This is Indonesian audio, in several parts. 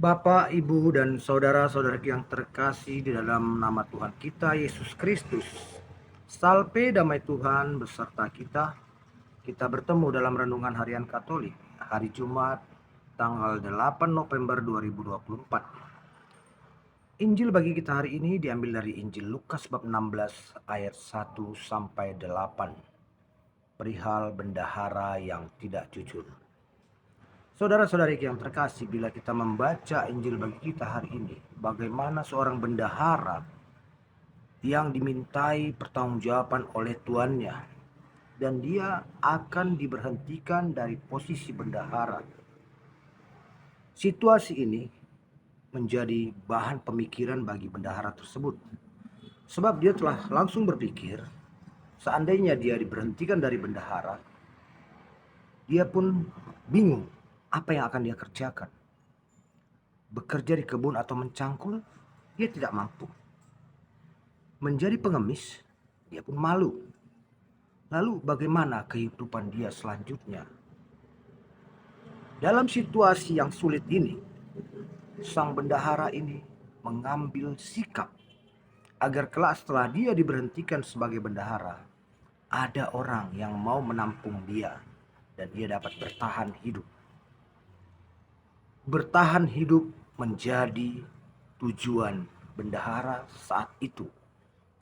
Bapak, Ibu, dan saudara-saudara yang terkasih di dalam nama Tuhan kita Yesus Kristus. Salpe damai Tuhan beserta kita. Kita bertemu dalam renungan harian Katolik hari Jumat tanggal 8 November 2024. Injil bagi kita hari ini diambil dari Injil Lukas bab 16 ayat 1 sampai 8. Perihal bendahara yang tidak jujur. Saudara-saudari yang terkasih, bila kita membaca Injil bagi kita hari ini, bagaimana seorang bendahara yang dimintai pertanggungjawaban oleh tuannya, dan dia akan diberhentikan dari posisi bendahara. Situasi ini menjadi bahan pemikiran bagi bendahara tersebut, sebab dia telah langsung berpikir, seandainya dia diberhentikan dari bendahara, dia pun bingung apa yang akan dia kerjakan. Bekerja di kebun atau mencangkul, dia tidak mampu. Menjadi pengemis, dia pun malu. Lalu bagaimana kehidupan dia selanjutnya? Dalam situasi yang sulit ini, sang bendahara ini mengambil sikap agar kelak setelah dia diberhentikan sebagai bendahara, ada orang yang mau menampung dia dan dia dapat bertahan hidup. Bertahan hidup menjadi tujuan bendahara saat itu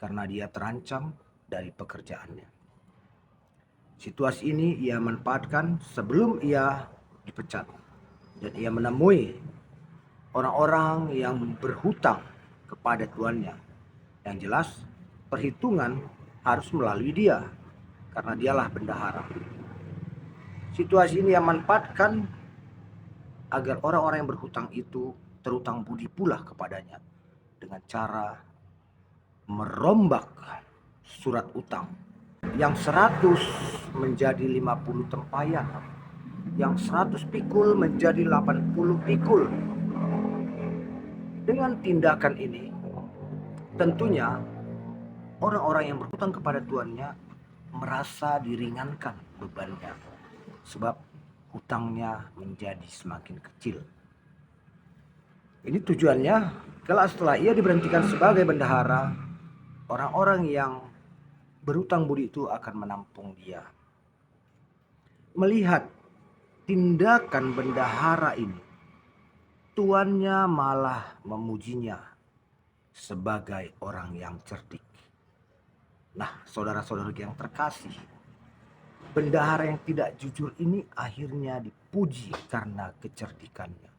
karena dia terancam dari pekerjaannya. Situasi ini ia manfaatkan sebelum ia dipecat, dan ia menemui orang-orang yang berhutang kepada tuannya. Yang jelas perhitungan harus melalui dia karena dialah bendahara. Situasi ini ia manfaatkan agar orang-orang yang berhutang itu terutang budi pula kepadanya dengan cara merombak surat utang. Yang 100 menjadi 50 tempayan, yang 100 pikul menjadi 80 pikul. Dengan tindakan ini, tentunya orang-orang yang berhutang kepada tuannya merasa diringankan bebannya, sebab hutangnya menjadi semakin kecil. Ini tujuannya, kalau setelah ia diberhentikan sebagai bendahara, orang-orang yang berhutang budi itu akan menampung dia. Melihat tindakan bendahara ini, tuannya malah memujinya sebagai orang yang cerdik. Nah, saudara-saudara yang terkasih, bendahara yang tidak jujur ini akhirnya dipuji karena kecerdikannya.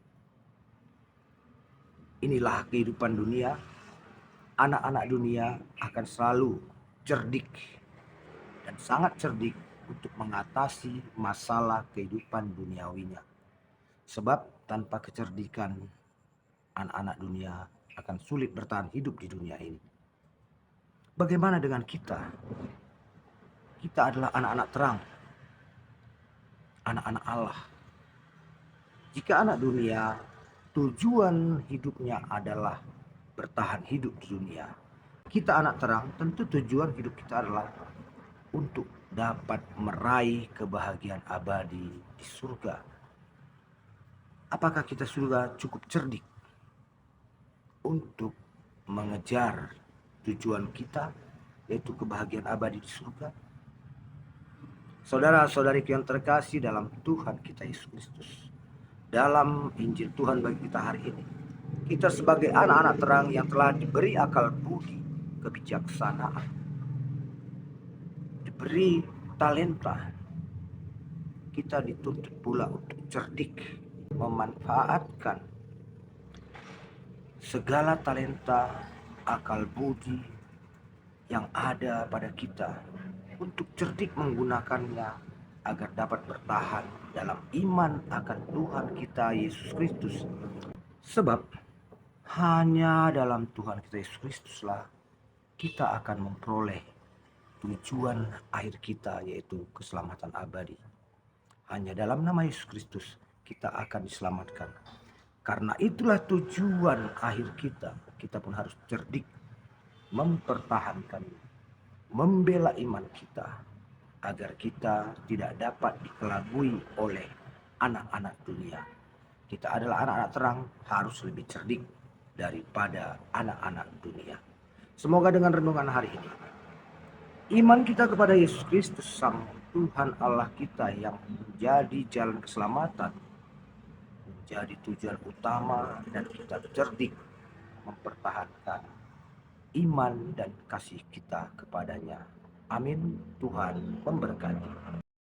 Inilah kehidupan dunia. Anak-anak dunia akan selalu cerdik dan sangat cerdik untuk mengatasi masalah kehidupan duniawinya. Sebab tanpa kecerdikan, anak-anak dunia akan sulit bertahan hidup di dunia ini. Bagaimana dengan kita? Kita adalah anak-anak terang, anak-anak Allah. Jika anak dunia tujuan hidupnya adalah bertahan hidup di dunia, kita anak terang tentu tujuan hidup kita adalah untuk dapat meraih kebahagiaan abadi di surga. Apakah kita sudah cukup cerdik untuk mengejar tujuan kita, yaitu kebahagiaan abadi di surga? Saudara-saudari yang terkasih dalam Tuhan kita Yesus Kristus, dalam Injil Tuhan bagi kita hari ini, kita sebagai anak-anak terang yang telah diberi akal budi, kebijaksanaan, diberi talenta, kita dituntut pula untuk cerdik, memanfaatkan segala talenta, akal budi yang ada pada kita untuk cerdik menggunakannya agar dapat bertahan dalam iman akan Tuhan kita Yesus Kristus. Sebab hanya dalam Tuhan kita Yesus Kristuslah kita akan memperoleh tujuan akhir kita, yaitu keselamatan abadi. Hanya dalam nama Yesus Kristus kita akan diselamatkan. Karena itulah tujuan akhir kita. Kita pun harus cerdik mempertahankan, membela iman kita, agar kita tidak dapat dikelabui oleh anak-anak dunia. Kita adalah anak-anak terang, harus lebih cerdik daripada anak-anak dunia. Semoga dengan renungan hari ini, iman kita kepada Yesus Kristus, Sang Tuhan Allah kita yang menjadi jalan keselamatan, menjadi tujuan utama, dan kita cerdik mempertahankan iman dan kasih kita kepadanya. Amin. Tuhan memberkati.